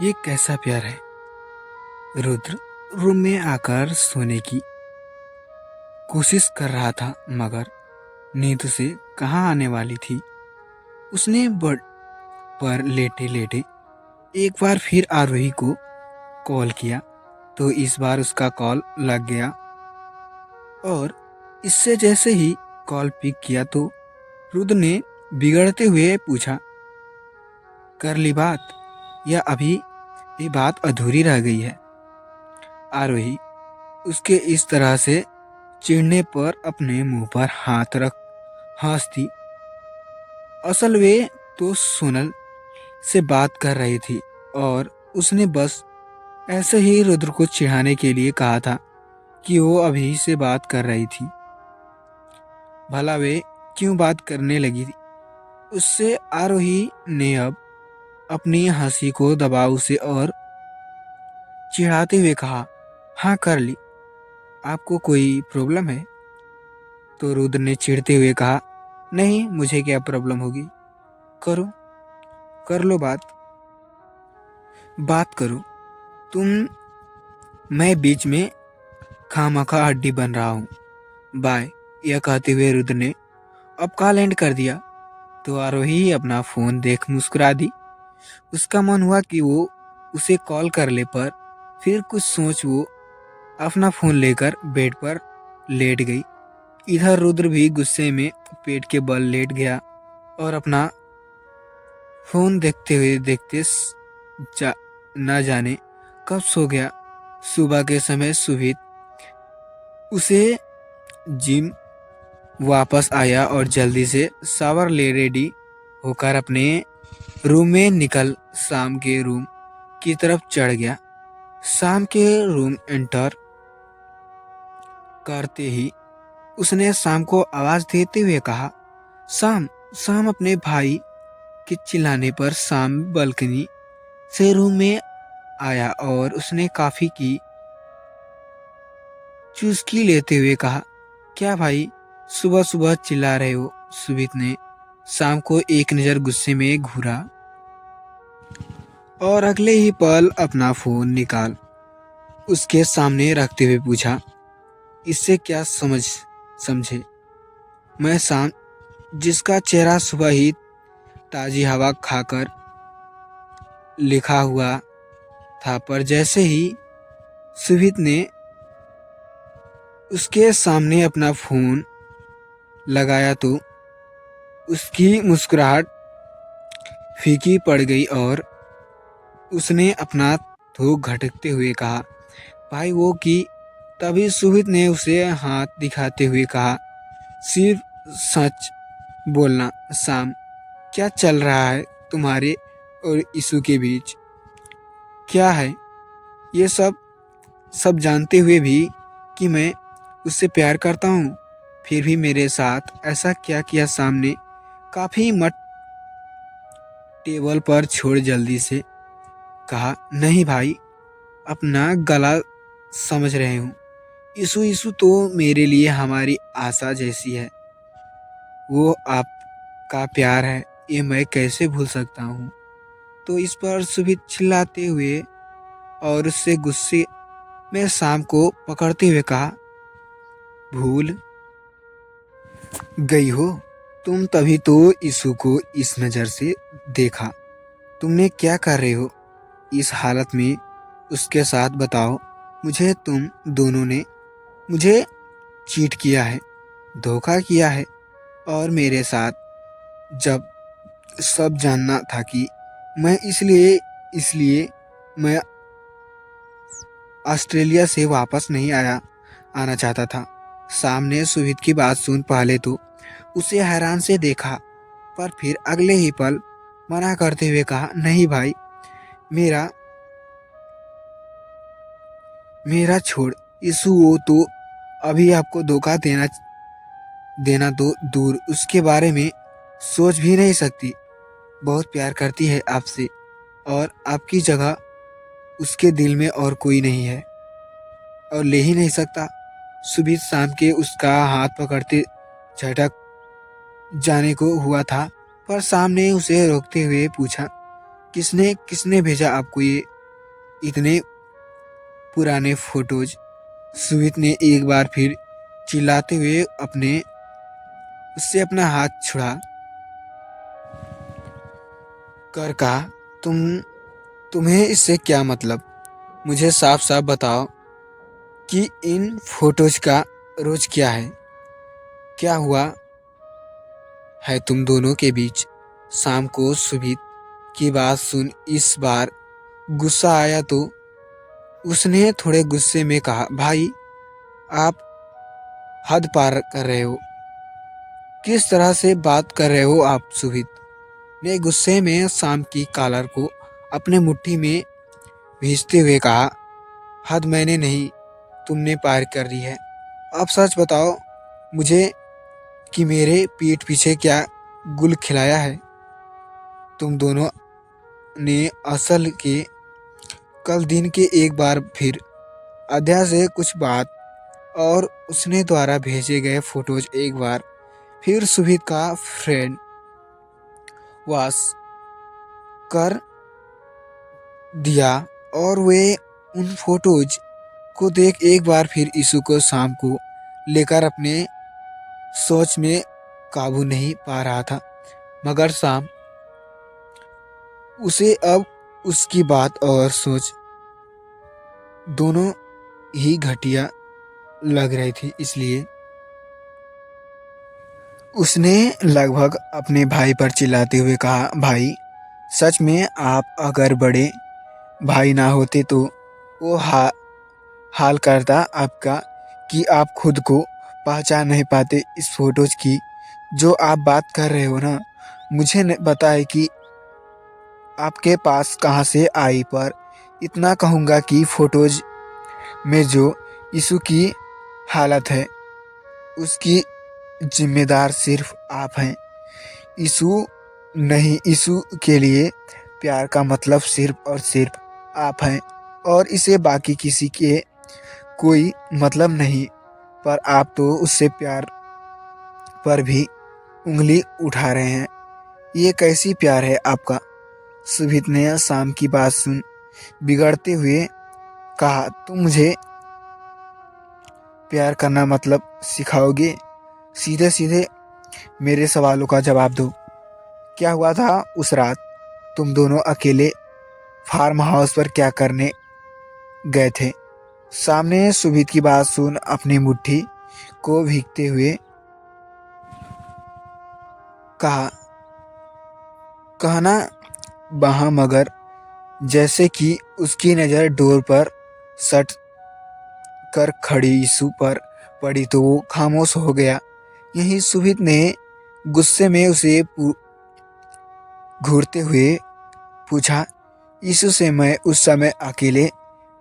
ये कैसा प्यार है। रुद्र रूम में आकर सोने की कोशिश कर रहा था, मगर नींद उसे कहाँ आने वाली थी। उसने बेड पर लेटे लेटे एक बार फिर आरोही को कॉल किया, तो इस बार उसका कॉल लग गया और इससे जैसे ही कॉल पिक किया तो रुद्र ने बिगड़ते हुए पूछा, कर ली बात या अभी ये बात अधूरी रह गई है। आरोही उसके इस तरह से चिढ़ने पर अपने मुंह पर हाथ रख हंसती। असल वे तो सोनल से बात कर रही थी और उसने बस ऐसे ही रुद्र को चिढ़ाने के लिए कहा था कि वो अभी से बात कर रही थी। भला वे क्यों बात करने लगी थी उससे। आरोही ने अब अपनी हंसी को दबा उसे और चिढ़ाते हुए कहा, हाँ कर ली, आपको कोई प्रॉब्लम है? तो रुद्र ने चिढ़ते हुए कहा, नहीं, मुझे क्या प्रॉब्लम होगी, करो, कर लो बात, बात करो तुम। मैं बीच में खामखा हड्डी बन रहा हूँ, बाय। यह कहते हुए रुद्र ने अब कॉल एंड कर दिया। तो आरोही अपना फोन देख मुस्कुरा दी। उसका मन हुआ कि वो उसे कॉल कर ले, पर फिर कुछ सोच वो अपना फोन लेकर बेड पर लेट गई। इधर रुद्र भी गुस्से में पेट के बल लेट गया और अपना फोन देखते हुए देखते न जाने कब सो गया। सुबह के समय सुभित उसे जिम वापस आया और जल्दी से शावर ले रेडी होकर अपने रूम में निकल शाम के रूम की तरफ चढ़ गया। शाम के रूम एंटर करते ही उसने शाम को आवाज देते हुए कहा, शाम। शाम अपने भाई के चिल्लाने पर शाम बालकनी से रूम में आया और उसने कॉफी की चुस्की लेते हुए कहा, क्या भाई सुबह सुबह चिल्ला रहे हो? सुमित ने शाम को एक नजर गुस्से में घूरा और अगले ही पल अपना फोन निकाल उसके सामने रखते हुए पूछा, इससे क्या समझे? मैं शाम, जिसका चेहरा सुबह ही ताजी हवा खाकर लिखा हुआ था, पर जैसे ही सुमित ने उसके सामने अपना फोन लगाया तो उसकी मुस्कुराहट फीकी पड़ गई और उसने अपना थूक घटकते हुए कहा, भाई वो की। तभी सुमित ने उसे हाथ दिखाते हुए कहा, सिर्फ सच बोलना शाम, क्या चल रहा है तुम्हारे और यीशु के बीच? क्या है ये सब? सब जानते हुए भी कि मैं उससे प्यार करता हूँ, फिर भी मेरे साथ ऐसा क्या किया? सामने काफी मट टेबल पर छोड़ जल्दी से कहा, नहीं भाई, अपना गला समझ रहे हूँ। यीशु यीशु तो मेरे लिए हमारी आशा जैसी है, वो आपका प्यार है, ये मैं कैसे भूल सकता हूँ? तो इस पर सुमित चिल्लाते हुए और उससे गुस्से में शाम को पकड़ते हुए कहा, भूल गई हो तुम? तभी तो यीशु को इस नज़र से देखा। तुमने क्या कर रहे हो इस हालत में उसके साथ? बताओ मुझे, तुम दोनों ने मुझे चीट किया है, धोखा किया है, और मेरे साथ जब सब जानना था कि मैं इसलिए इसलिए मैं ऑस्ट्रेलिया से वापस नहीं आना चाहता था। सामने सुमित की बात सुन पहले तो उसे हैरान से देखा, पर फिर अगले ही पल मना करते हुए कहा, नहीं भाई, मेरा मेरा छोड़ यीशु, वो तो अभी आपको धोखा देना तो दूर, उसके बारे में सोच भी नहीं सकती। बहुत प्यार करती है आपसे और आपकी जगह उसके दिल में और कोई नहीं है और ले ही नहीं सकता। सुमित शाम के उसका हाथ पकड़ते झटक जाने को हुआ था, पर शाम ने उसे रोकते हुए पूछा, किसने किसने भेजा आपको ये इतने पुराने फोटोज? सुमित ने एक बार फिर चिल्लाते हुए उससे अपना हाथ छुड़ा कर कहा, तुम्हें इससे क्या मतलब? मुझे साफ साफ बताओ कि इन फोटोज का रोज क्या है? क्या हुआ है तुम दोनों के बीच? शाम को सुमित की बात सुन इस बार गुस्सा आया तो उसने थोड़े गुस्से में कहा, भाई आप हद पार कर रहे हो। किस तरह से बात कर रहे हो आप? सुमित ने गुस्से में शाम की कॉलर को अपने मुट्ठी में भींचते हुए कहा, हद मैंने नहीं, तुमने पार कर दी है। अब सच बताओ मुझे कि मेरे पीठ पीछे क्या गुल खिलाया है तुम दोनों ने? असल के कल दिन के एक बार फिर अध्याय से कुछ बात और उसने द्वारा भेजे गए फोटोज एक बार फिर सुमित का फ्रेंड वास कर दिया और वे उन फोटोज को देख एक बार फिर यीशु को शाम को लेकर अपने सोच में काबू नहीं पा रहा था। मगर शाम उसे अब उसकी बात और सोच दोनों ही घटिया लग रही थी। इसलिए उसने लगभग अपने भाई पर चिल्लाते हुए कहा, भाई सच में आप अगर बड़े भाई ना होते तो वो हाल करता आपका कि आप खुद को पहचान नहीं पाते। इस फोटोज की जो आप बात कर रहे हो ना, मुझे पता है कि आपके पास कहाँ से आई, पर इतना कहूँगा कि फोटोज में जो यीशु की हालत है उसकी जिम्मेदार सिर्फ आप हैं। यीशु नहीं, यीशु के लिए प्यार का मतलब सिर्फ और सिर्फ आप हैं और इसे बाकी किसी के कोई मतलब नहीं। पर आप तो उससे प्यार पर भी उंगली उठा रहे हैं। ये कैसी प्यार है आपका? सुमित ने शाम की बात सुन बिगड़ते हुए कहा, तुम मुझे प्यार करना मतलब सिखाओगे? सीधे सीधे मेरे सवालों का जवाब दो। क्या हुआ था उस रात? तुम दोनों अकेले फार्म हाउस पर क्या करने गए थे? सामने सुमित की बात सुन अपनी मुट्ठी को भीगते हुए कहा, कहना बहा, मगर जैसे कि उसकी नज़र डोर पर सट कर खड़ी यीशु पर पड़ी तो वो खामोश हो गया। यही सुमित ने गुस्से में उसे घूरते हुए पूछा, यीशु से मैं उस समय अकेले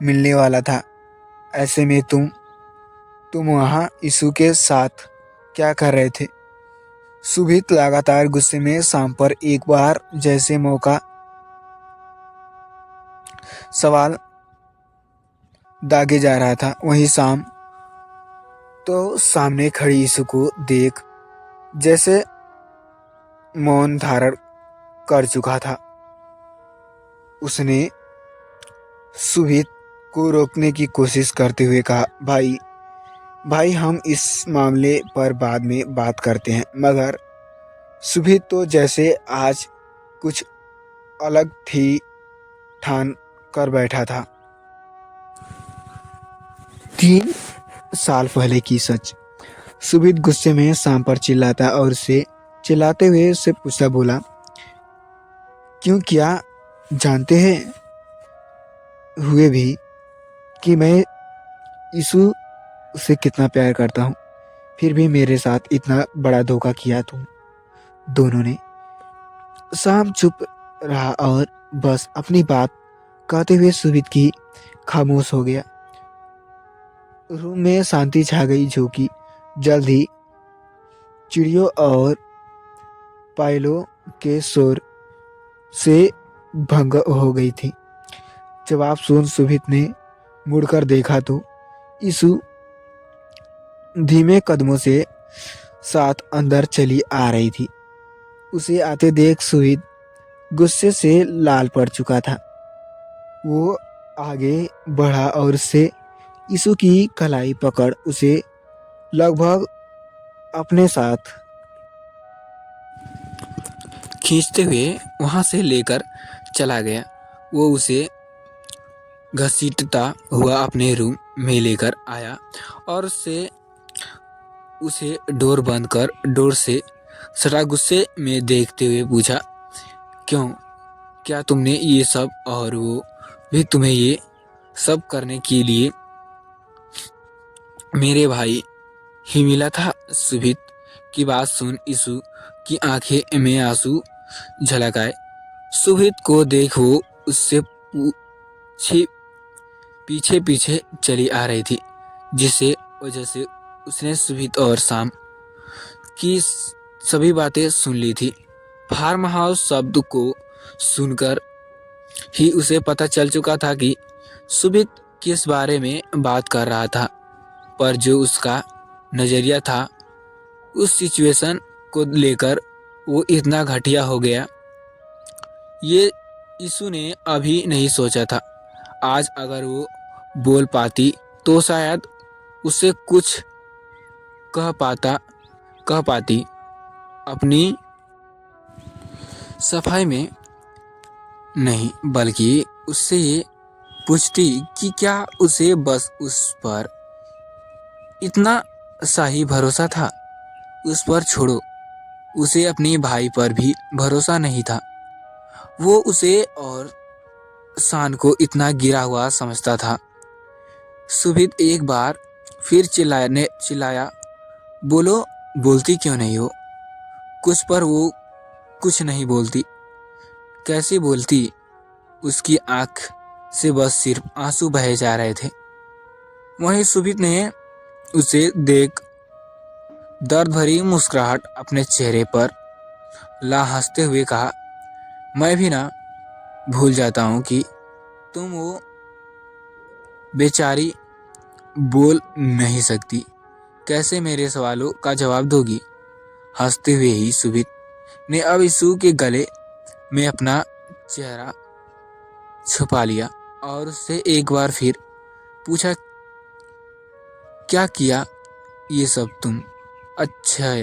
मिलने वाला था, ऐसे में तुम वहाँ यीशु के साथ क्या कर रहे थे? सुमित लगातार गुस्से में शाम पर एक बार जैसे मौका सवाल दागे जा रहा था। वहीं शाम तो सामने खड़ी यीशु को देख जैसे मौन धारण कर चुका था। उसने सुमित को रोकने की कोशिश करते हुए कहा, भाई हम इस मामले पर बाद में बात करते हैं। मगर सुमित तो जैसे आज कुछ अलग थी ठान कर बैठा था। 3 साल पहले की सच। सुमित गुस्से में शाम पर चिल्लाता और उसे चिल्लाते हुए उससे पूछता बोला, क्यों, क्या जानते हैं हुए भी कि मैं यीशु से कितना प्यार करता हूँ, फिर भी मेरे साथ इतना बड़ा धोखा किया तुम दोनों ने? शाम चुप रहा और बस अपनी बात कहते हुए सुमित की खामोश हो गया। रूम में शांति छा गई जो कि जल्द ही चिड़ियों और पायलों के शोर से भंग हो गई थी। जवाब सुन सुमित ने मुड़कर देखा तो यीशु धीमे कदमों से साथ अंदर चली आ रही थी। उसे आते देख सुमित गुस्से से लाल पड़ चुका था। वो आगे बढ़ा और उससे यीशु की कलाई पकड़ उसे लगभग अपने साथ खींचते हुए वहां से लेकर चला गया। वो उसे घसीटता हुआ अपने रूम में लेकर आया और उसे डोर बंद कर डोर से सटा गुस्से में देखते हुए पूछा, क्यों, क्या तुमने ये सब और वो भी तुम्हें ये सब करने के लिए मेरे भाई ही मिला था? सुभित की बात सुन यीशु की आंखें में आंसू झलक आए। सुभित को देख वो उससे पीछे पीछे चली आ रही थी, जिससे वजह से उसने सुभित और शाम की सभी बातें सुन ली थी। फार्म हाउस शब्द को सुनकर ही उसे पता चल चुका था कि सुभित किस बारे में बात कर रहा था, पर जो उसका नजरिया था उस सिचुएशन को लेकर वो इतना घटिया हो गया, ये यीशु ने अभी नहीं सोचा था। आज अगर वो बोल पाती तो शायद उससे कुछ कह पाती अपनी सफाई में नहीं, बल्कि उससे ये पूछती कि क्या उसे बस उस पर इतना सा ही भरोसा था। उस पर छोड़ो, उसे अपने भाई पर भी भरोसा नहीं था। वो उसे और शान को इतना गिरा हुआ समझता था। सुभित एक बार फिर चिल्लाया, बोलो, बोलती क्यों नहीं हो कुछ? पर वो कुछ नहीं बोलती। कैसे बोलती? उसकी आंख से बस सिर्फ आंसू बहे जा रहे थे। वहीं सुभित ने उसे देख दर्द भरी मुस्कुराहट अपने चेहरे पर ला हंसते हुए कहा, मैं भी ना भूल जाता हूँ कि तुम वो बेचारी बोल नहीं सकती, कैसे मेरे सवालों का जवाब दोगी? हंसते हुए ही सुभित ने अब यीशु के गले में अपना चेहरा छुपा लिया और उससे एक बार फिर पूछा, क्या किया ये सब तुम? अच्छा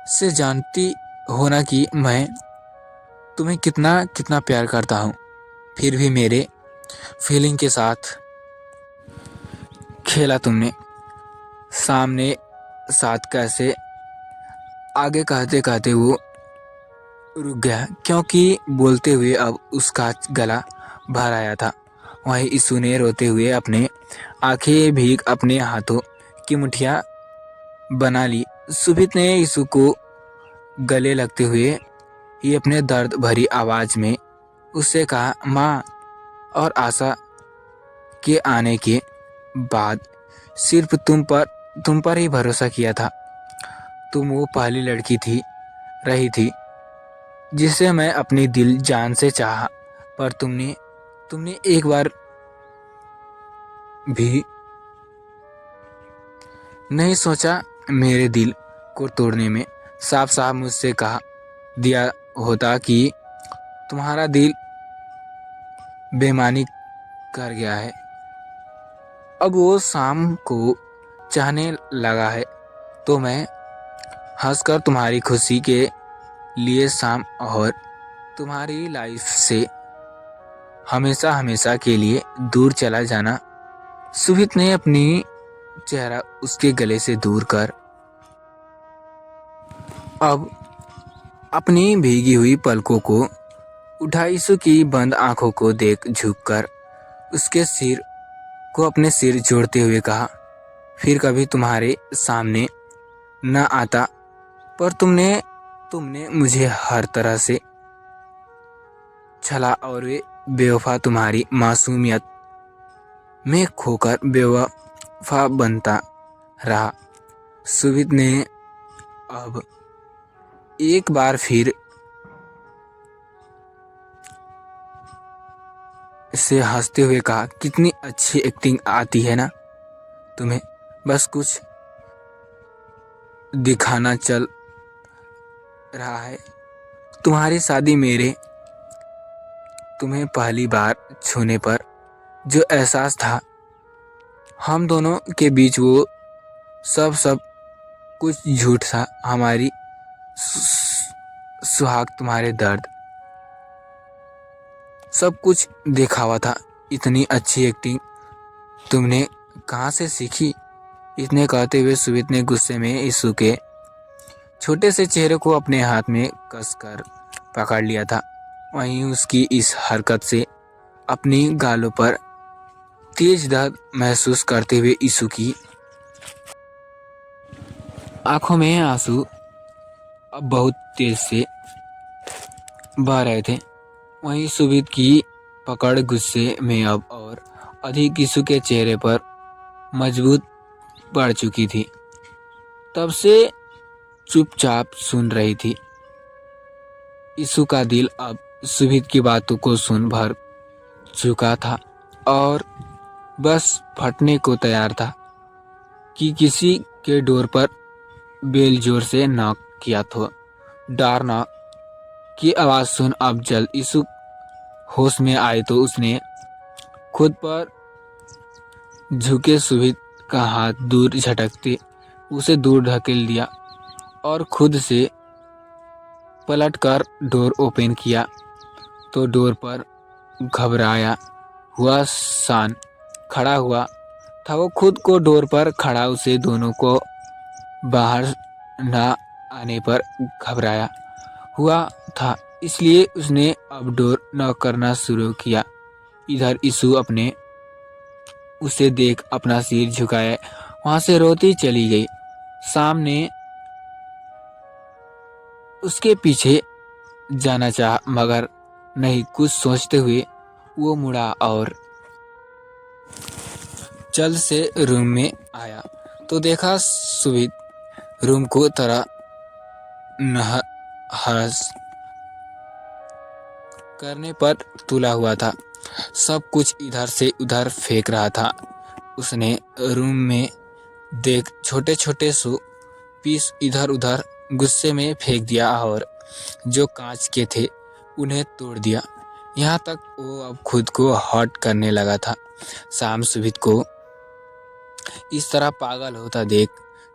से जानती हो ना कि मैं तुम्हें कितना कितना प्यार करता हूँ, फिर भी मेरे फीलिंग के साथ खेला तुमने। सामने साथ कैसे आगे कहते कहते वो रुक गया, क्योंकि बोलते हुए अब उसका गला भर आया था। वहीं यीशु ने रोते हुए अपने आंखें भीग अपने हाथों की मुठ्ठियां बना ली। सुभित ने यीशु को गले लगते हुए ही अपने दर्द भरी आवाज में उससे कहा, माँ और आशा के आने के बाद सिर्फ तुम पर ही भरोसा किया था। तुम वो पहली लड़की रही थी जिसे मैं अपनी दिल जान से चाहा, पर तुमने एक बार भी नहीं सोचा मेरे दिल को तोड़ने में। साफ साफ मुझसे कहा दिया होता कि तुम्हारा दिल बेईमानी कर गया है, अब वो शाम को चाहने लगा है, तो मैं हंसकर तुम्हारी खुशी के लिए शाम और तुम्हारी लाइफ से हमेशा हमेशा के लिए दूर चला जाना। सुभित ने अपनी चेहरा उसके गले से दूर कर अब अपनी भीगी हुई पलकों को उठा यीशु की बंद आंखों को देख झुककर उसके सिर को अपने सिर जोड़ते हुए कहा, फिर कभी तुम्हारे सामने न आता, पर तुमने मुझे हर तरह से छला और वे बेवफा तुम्हारी मासूमियत में खोकर बेवफा बनता रहा। सुभित ने अब एक बार फिर से हंसते हुए कहा, कितनी अच्छी एक्टिंग आती है ना तुम्हें, बस कुछ दिखाना चल रहा है तुम्हारी शादी मेरे तुम्हें पहली बार छूने पर जो एहसास था हम दोनों के बीच, वो सब कुछ झूठ था। हमारी सुहाग, तुम्हारे दर्द, सब कुछ दिखावा था। इतनी अच्छी एक्टिंग तुमने कहाँ से सीखी? इतने कहते हुए सुमित ने गुस्से में यीशु के छोटे से चेहरे को अपने हाथ में कसकर पकड़ लिया था। वहीं उसकी इस हरकत से अपनी गालों पर तेज दर्द महसूस करते हुए यीशु की आंखों में आंसू अब बहुत तेज से बह रहे थे। वहीं सुमित की पकड़ गुस्से में अब और अधिक यीशु के चेहरे पर मजबूत पड़ चुकी थी। तब से चुपचाप सुन रही थी। यीशु का दिल अब सुमित की बातों को सुन भर चुका था और बस फटने को तैयार था कि किसी के डोर पर बेल जोर से नॉक किया तो डर नॉक की आवाज सुन अब जल्द यीशु होश में आए तो उसने खुद पर झुके सुमित का हाथ दूर झटकते उसे दूर धकेल दिया और खुद से पलटकर डोर ओपन किया तो डोर पर घबराया हुआ सान खड़ा हुआ था। वो खुद को डोर पर खड़ा उसे दोनों को बाहर न आने पर घबराया हुआ था, इसलिए उसने अब डोर नॉक करना शुरू किया। इधर यीशु अपने उसे देख अपना सिर झुकाया वहां से रोती चली गई। सामने उसके पीछे जाना चाहा मगर नहीं, कुछ सोचते हुए वो मुड़ा और जल्द से रूम में आया तो देखा सुमित रूम को तरह हर्ष करने पर तुला हुआ था। सब कुछ इधर से उधर फेंक रहा था। उसने रूम में देख छोटे छोटे सो पीस इधर उधर गुस्से में फेंक दिया और जो कांच के थे उन्हें तोड़ दिया। यहाँ तक वो अब खुद को हर्ट करने लगा था। शाम सुमित को इस तरह पागल होता देख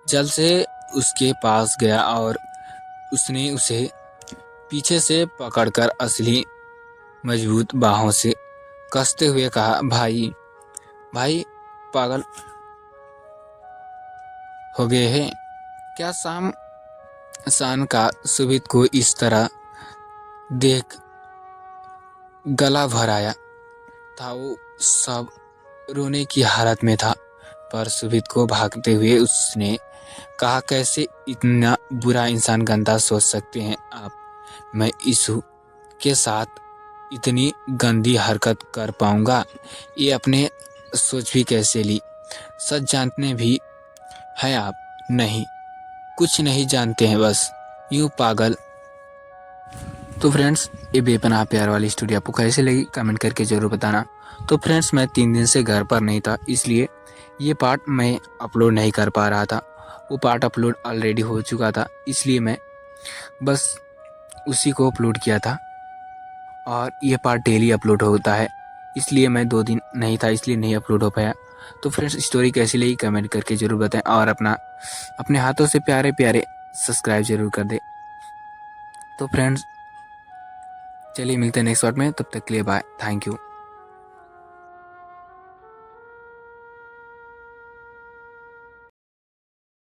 जल्द से उसके पास गया और उसने उसे पीछे से पकड़कर असली मजबूत बाहों से कसते हुए कहा, भाई भाई पागल हो गए हैं क्या? शान का सुमित को इस तरह देख गला भर आया था। वो सब रोने की हालत में था पर सुमित को भागते हुए उसने कहा, कैसे इतना बुरा इंसान गंदा सोच सकते हैं आप? मैं यीशु के साथ इतनी गंदी हरकत कर पाऊंगा? ये अपने सोच भी कैसे ली? सच जानते भी हैं आप? नहीं, कुछ नहीं जानते हैं, बस यूं पागल। तो फ्रेंड्स, ये बेपनाह प्यार वाली स्टोरी आपको कैसे लगी कमेंट करके ज़रूर बताना। तो फ्रेंड्स, मैं 3 दिन से घर पर नहीं था, इसलिए ये पार्ट मैं अपलोड नहीं कर पा रहा था। वो पार्ट अपलोड ऑलरेडी हो चुका था, इसलिए मैं बस उसी को अपलोड किया था और ये पार्ट डेली अपलोड होता है, इसलिए मैं 2 दिन नहीं था, इसलिए नहीं अपलोड हो पाया। तो फ्रेंड्स, स्टोरी कैसी लगी कमेंट करके ज़रूर बताएं और अपने हाथों से प्यारे प्यारे सब्सक्राइब जरूर कर दें। तो फ्रेंड्स, चलिए मिलते हैं नेक्स्ट पार्ट में, तब तक के लिए बाय, थैंक यू।